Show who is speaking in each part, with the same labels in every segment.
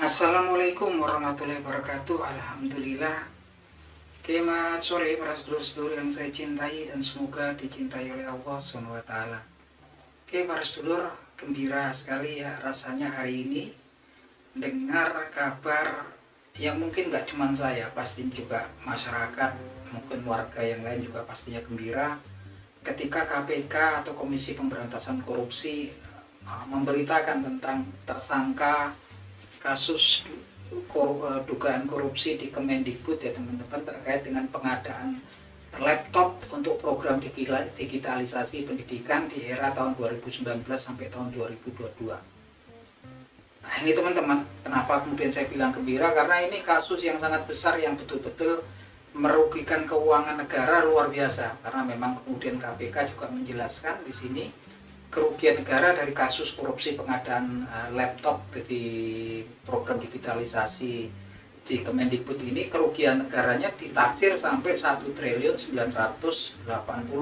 Speaker 1: Assalamualaikum warahmatullahi wabarakatuh. Alhamdulillah. Selamat sore para sedulur-sedulur yang saya cintai dan semoga dicintai oleh Allah SWT. Para sedulur, gembira sekali ya rasanya hari ini dengar kabar yang mungkin gak cuma saya, pasti juga masyarakat, mungkin warga yang lain juga pastinya gembira ketika KPK atau Komisi Pemberantasan Korupsi memberitakan tentang tersangka kasus dugaan korupsi di Kemendikbud ya teman-teman, terkait dengan pengadaan laptop untuk program digitalisasi pendidikan di era tahun 2019 sampai tahun 2022. Nah ini teman-teman, kenapa kemudian saya bilang gembira, karena ini kasus yang sangat besar yang betul-betul merugikan keuangan negara luar biasa, karena memang kemudian KPK juga menjelaskan di sini kerugian negara dari kasus korupsi pengadaan laptop di program digitalisasi di Kemendikbud ini, kerugian negaranya ditaksir sampai 1.980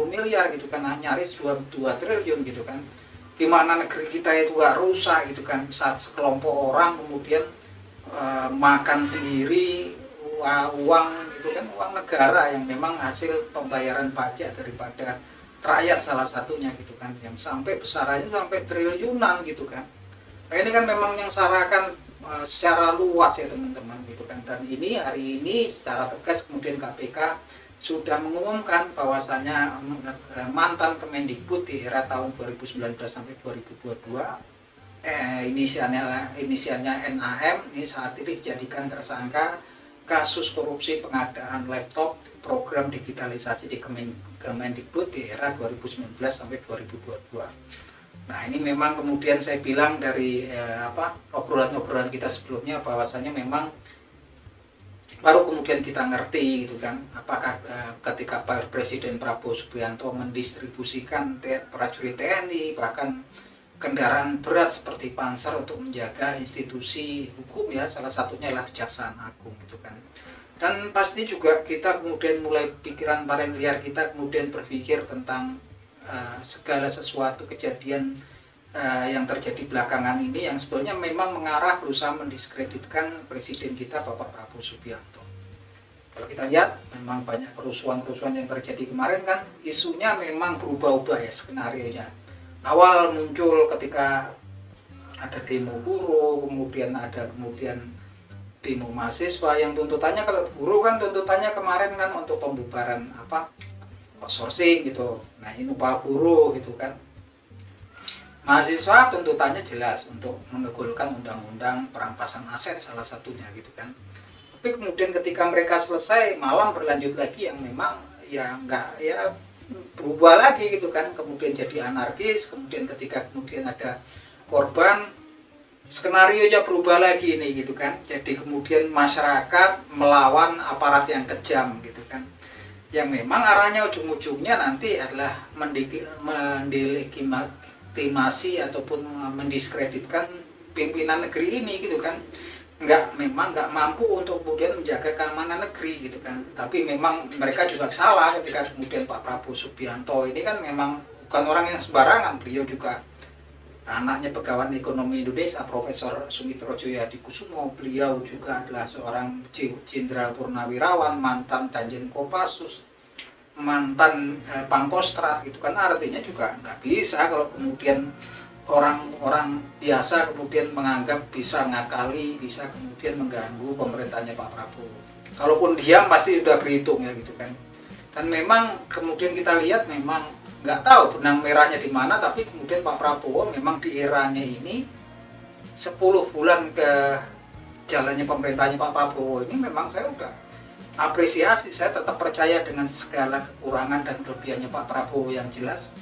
Speaker 1: miliar gitu kan, nyaris 2 triliun gitu kan. Gimana negeri kita itu gak rusak gitu kan, saat sekelompok orang kemudian makan sendiri uang gitu kan, uang negara yang memang hasil pembayaran pajak daripada rakyat salah satunya gitu kan, yang sampai besarannya sampai triliunan gitu kan. Nah ini kan memang yang sarahkan secara luas ya teman-teman gitu kan. Dan ini hari ini secara tegas kemudian KPK sudah mengumumkan bahwasanya mantan Kemendikbud di era tahun 2019 sampai 2022 inisialnya NAM ini saat ini dijadikan tersangka kasus korupsi pengadaan laptop program digitalisasi di Kemendikbud di era 2019 sampai 2022. Nah ini memang kemudian saya bilang dari obrolan-obrolan kita sebelumnya, bahwasanya memang baru kemudian kita ngerti gitu kan, apakah ketika Presiden Prabowo Subianto mendistribusikan prajurit TNI bahkan kendaraan berat seperti Panser untuk menjaga institusi hukum ya, salah satunya adalah Kejaksaan Agung gitu kan. Dan pasti juga kita kemudian mulai pikiran paling liar kita kemudian berpikir tentang segala sesuatu kejadian yang terjadi belakangan ini yang sebetulnya memang mengarah berusaha mendiskreditkan Presiden kita Bapak Prabowo Subianto. Kalau kita lihat memang banyak kerusuhan-kerusuhan yang terjadi kemarin kan, isunya memang berubah-ubah ya skenarionya. Awal muncul ketika ada demo buruh, kemudian ada demo mahasiswa yang tuntutannya, kalau buruh kan tuntutannya kemarin kan untuk pembubaran outsourcing gitu. Nah ini upah buruh gitu kan. Mahasiswa tuntutannya jelas untuk menggugurkan undang-undang perampasan aset salah satunya gitu kan. Tapi kemudian ketika mereka selesai, malam berlanjut lagi yang memang ya enggak ya berubah lagi gitu kan, kemudian jadi anarkis, kemudian ketika kemudian ada korban, skenario nya berubah lagi ini gitu kan. Jadi kemudian masyarakat melawan aparat yang kejam gitu kan, yang memang arahnya ujung-ujungnya nanti adalah mendelegitimasi ataupun mendiskreditkan pimpinan negeri ini gitu kan. Memang nggak mampu untuk kemudian menjaga keamanan negeri gitu kan. Tapi memang mereka juga salah ketika kemudian Pak Prabowo Subianto ini kan memang bukan orang yang sembarangan. Beliau juga anaknya Pegawai Ekonomi Indonesia Profesor Sumitro Djayadikusumo. Beliau juga adalah seorang jenderal purnawirawan, mantan Danjen Kopassus, mantan Pangkostrat gitu kan. Artinya juga nggak bisa kalau kemudian orang-orang biasa kemudian menganggap bisa ngakali, bisa kemudian mengganggu pemerintahnya Pak Prabowo. Kalaupun diam pasti sudah berhitung ya gitu kan. Dan memang kemudian kita lihat memang nggak tahu benang merahnya di mana, tapi kemudian Pak Prabowo memang di eranya ini 10 bulan ke jalannya pemerintahnya Pak Prabowo ini memang saya udah apresiasi, saya tetap percaya dengan segala kekurangan dan kelebihannya Pak Prabowo yang jelas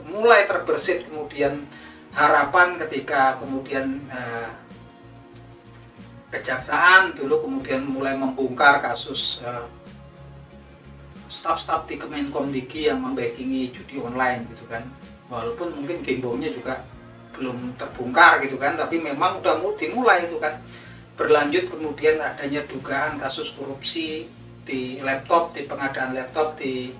Speaker 1: mulai terbersit kemudian harapan ketika kemudian Kejaksaan dulu kemudian mulai membongkar kasus staf-staf di Kemenkomdiki yang membackingi judi online gitu kan. Walaupun mungkin gembongnya juga belum terbongkar gitu kan, tapi memang udah dimulai itu kan. Berlanjut kemudian adanya dugaan kasus korupsi di laptop, di pengadaan laptop di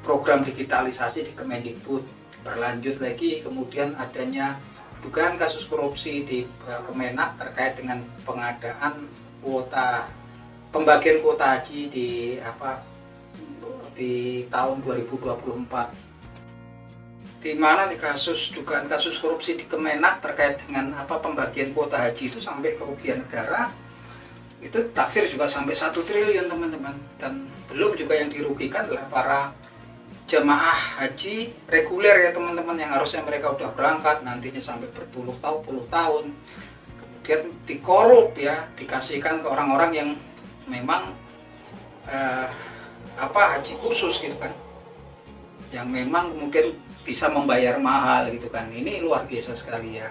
Speaker 1: program digitalisasi di Kemendikbud. Berlanjut lagi kemudian adanya dugaan kasus korupsi di Kemenak terkait dengan pengadaan kuota pembagian kuota haji di tahun 2024, di mana dugaan kasus korupsi di Kemenak terkait dengan pembagian kuota haji itu sampai kerugian negara itu taksir juga sampai 1 triliun teman-teman, dan belum juga yang dirugikan adalah para jemaah haji reguler ya teman-teman, yang harusnya mereka udah berangkat nantinya sampai berpuluh tahun kemudian dikorup ya, dikasihkan ke orang-orang yang memang haji khusus gitu kan, yang memang kemudian bisa membayar mahal gitu kan. Ini luar biasa sekali ya,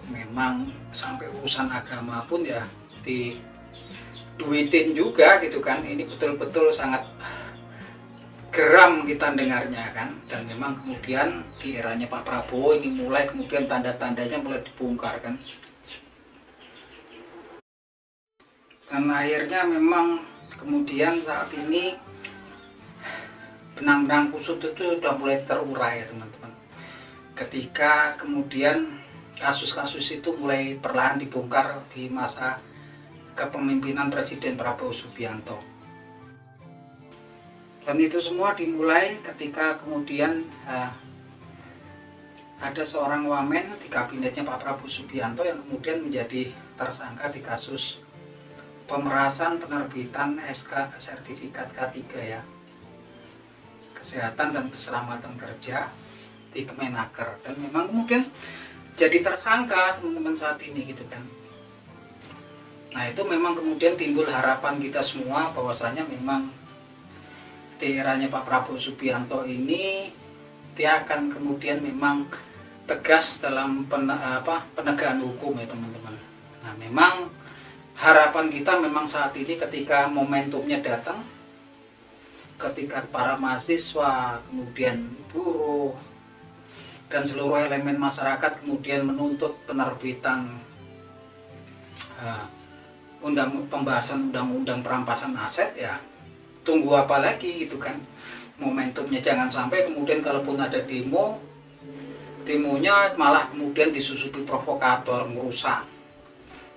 Speaker 1: memang sampai urusan agama pun ya diduitin juga gitu kan. Ini betul-betul sangat geram kita dengarnya kan, dan memang kemudian di eranya Pak Prabowo ini mulai kemudian tanda-tandanya mulai dibongkar kan, dan akhirnya memang kemudian saat ini benang-benang kusut itu sudah mulai terurai ya teman-teman, ketika kemudian kasus-kasus itu mulai perlahan dibongkar di masa kepemimpinan Presiden Prabowo Subianto. Dan itu semua dimulai ketika kemudian ada seorang wamen di kabinetnya Pak Prabowo Subianto yang kemudian menjadi tersangka di kasus pemerasan penerbitan SK sertifikat K3 ya, kesehatan dan keselamatan kerja di Kemenaker, dan memang kemudian jadi tersangka teman-teman saat ini gitu kan. Nah itu memang kemudian timbul harapan kita semua bahwasanya memang di eranya Pak Prabowo Subianto ini dia akan kemudian memang tegas dalam penegakan hukum ya teman-teman. Nah memang harapan kita memang saat ini ketika momentumnya datang, ketika para mahasiswa, kemudian buruh, dan seluruh elemen masyarakat kemudian menuntut penerbitan pembahasan undang-undang perampasan aset ya, tunggu apa lagi gitu kan momentumnya. Jangan sampai kemudian kalaupun ada demonya malah kemudian disusupi provokator, merusak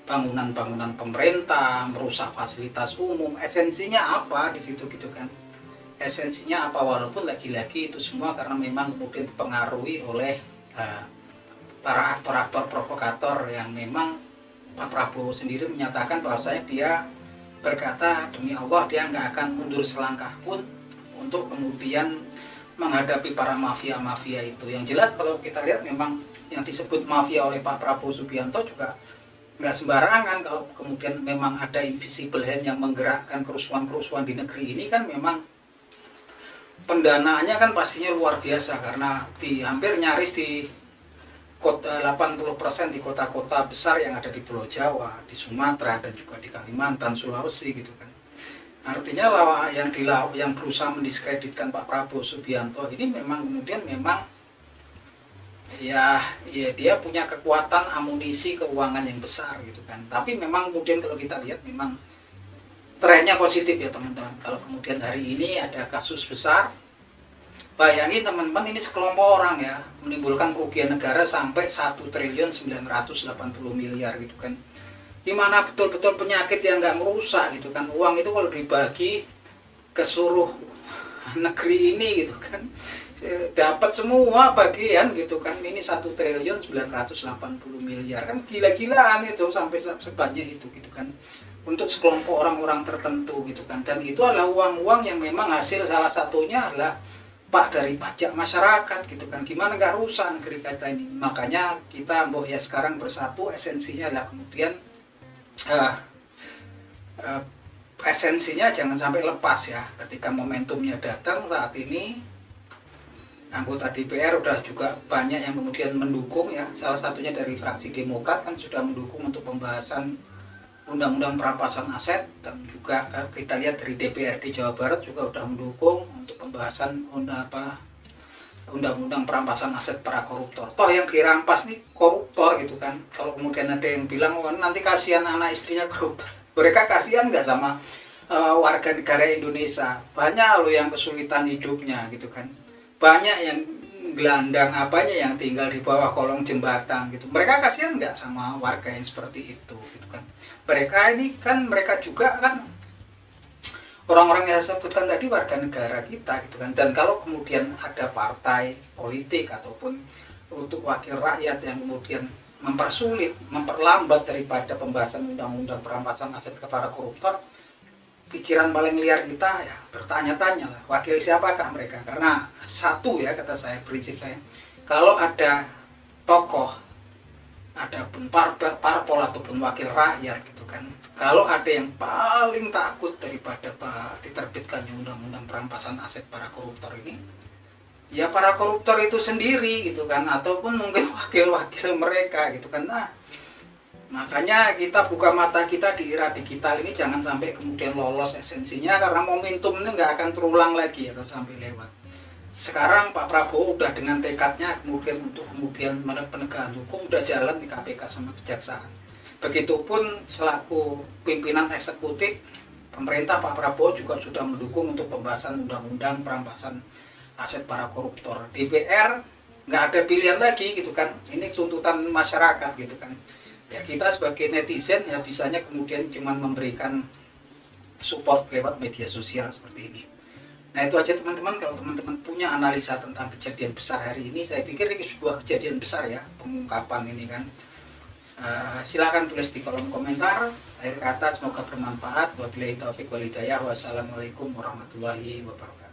Speaker 1: bangunan-bangunan pemerintah, merusak fasilitas umum. Esensinya apa di situ gitu kan, esensinya apa? Walaupun lagi-lagi itu semua karena memang kemudian dipengaruhi oleh para aktor-aktor provokator yang memang Pak Prabowo sendiri menyatakan bahwasanya dia berkata demi Allah dia nggak akan mundur selangkah pun untuk kemudian menghadapi para mafia-mafia itu. Yang jelas kalau kita lihat memang yang disebut mafia oleh Pak Prabowo Subianto juga nggak sembarangan. Kalau kemudian memang ada invisible hand yang menggerakkan kerusuhan-kerusuhan di negeri ini kan memang pendanaannya kan pastinya luar biasa, karena hampir nyaris di 80% di kota-kota besar yang ada di Pulau Jawa, di Sumatera, dan juga di Kalimantan, Sulawesi gitu kan. Artinya yang berusaha mendiskreditkan Pak Prabowo Subianto ini memang kemudian memang ya dia punya kekuatan amunisi keuangan yang besar gitu kan. Tapi memang kemudian kalau kita lihat memang trennya positif ya teman-teman. Kalau kemudian hari ini ada kasus besar, bayangin teman-teman, ini sekelompok orang ya menimbulkan kerugian negara sampai 1.980 miliar gitu kan. Dimana betul-betul penyakit yang nggak merusak gitu kan. Uang itu kalau dibagi ke seluruh negeri ini gitu kan, dapat semua bagian gitu kan. Ini 1.980 miliar kan, gila-gilaan itu sampai sebanyak itu gitu kan, untuk sekelompok orang-orang tertentu gitu kan. Dan itu adalah uang-uang yang memang hasil salah satunya adalah dari pajak masyarakat gitu kan. Gimana nggak rusak negeri kita ini. Makanya kita ya sekarang bersatu, esensinya adalah kemudian esensinya jangan sampai lepas ya. Ketika momentumnya datang saat ini, anggota DPR udah juga banyak yang kemudian mendukung ya. Salah satunya dari fraksi Demokrat kan sudah mendukung untuk pembahasan undang-undang perampasan aset, dan juga kita lihat dari DPRD Jawa Barat juga sudah mendukung untuk pembahasan undang-undang perampasan aset para koruptor. Toh yang dirampas nih koruptor gitu kan. Kalau kemudian ada yang bilang oh, nanti kasihan anak istrinya koruptor, mereka kasihan nggak sama warga negara Indonesia? Banyak loh yang kesulitan hidupnya gitu kan, banyak yang gelandang apanya yang tinggal di bawah kolong jembatan gitu. Mereka kasihan nggak sama warga yang seperti itu gitu kan. Mereka ini kan mereka juga kan orang-orang yang saya sebutkan tadi warga negara kita gitu kan. Dan kalau kemudian ada partai politik ataupun untuk wakil rakyat yang kemudian mempersulit, memperlambat daripada pembahasan undang-undang perampasan aset kepada koruptor, pikiran paling liar kita ya bertanya-tanya lah, wakil siapakah mereka? Karena satu ya, kata saya, prinsip saya, kalau ada tokoh, ada pun parpol ataupun wakil rakyat gitu kan, kalau ada yang paling takut daripada diterbitkannya undang-undang perampasan aset para koruptor ini, ya para koruptor itu sendiri gitu kan, ataupun mungkin wakil-wakil mereka gitu kan. Nah, makanya kita buka mata kita di era digital ini, jangan sampai kemudian lolos esensinya, karena momentum ini nggak akan terulang lagi atau sampai lewat. Sekarang Pak Prabowo udah dengan tekadnya kemudian untuk kemudian penegakan hukum udah jalan di KPK sama Kejaksaan. Begitupun selaku pimpinan eksekutif pemerintah, Pak Prabowo juga sudah mendukung untuk pembahasan undang-undang perampasan aset para koruptor. DPR nggak ada pilihan lagi gitu kan, ini tuntutan masyarakat gitu kan. Ya kita sebagai netizen ya bisanya kemudian cuma memberikan support lewat media sosial seperti ini. Nah itu aja teman-teman. Kalau teman-teman punya analisa tentang kejadian besar hari ini, saya pikir ini sebuah kejadian besar ya, pengungkapan ini kan. Silakan tulis di kolom komentar. Akhir kata semoga bermanfaat. Wabillahi taufiq wal hidayah. Wassalamualaikum warahmatullahi wabarakatuh.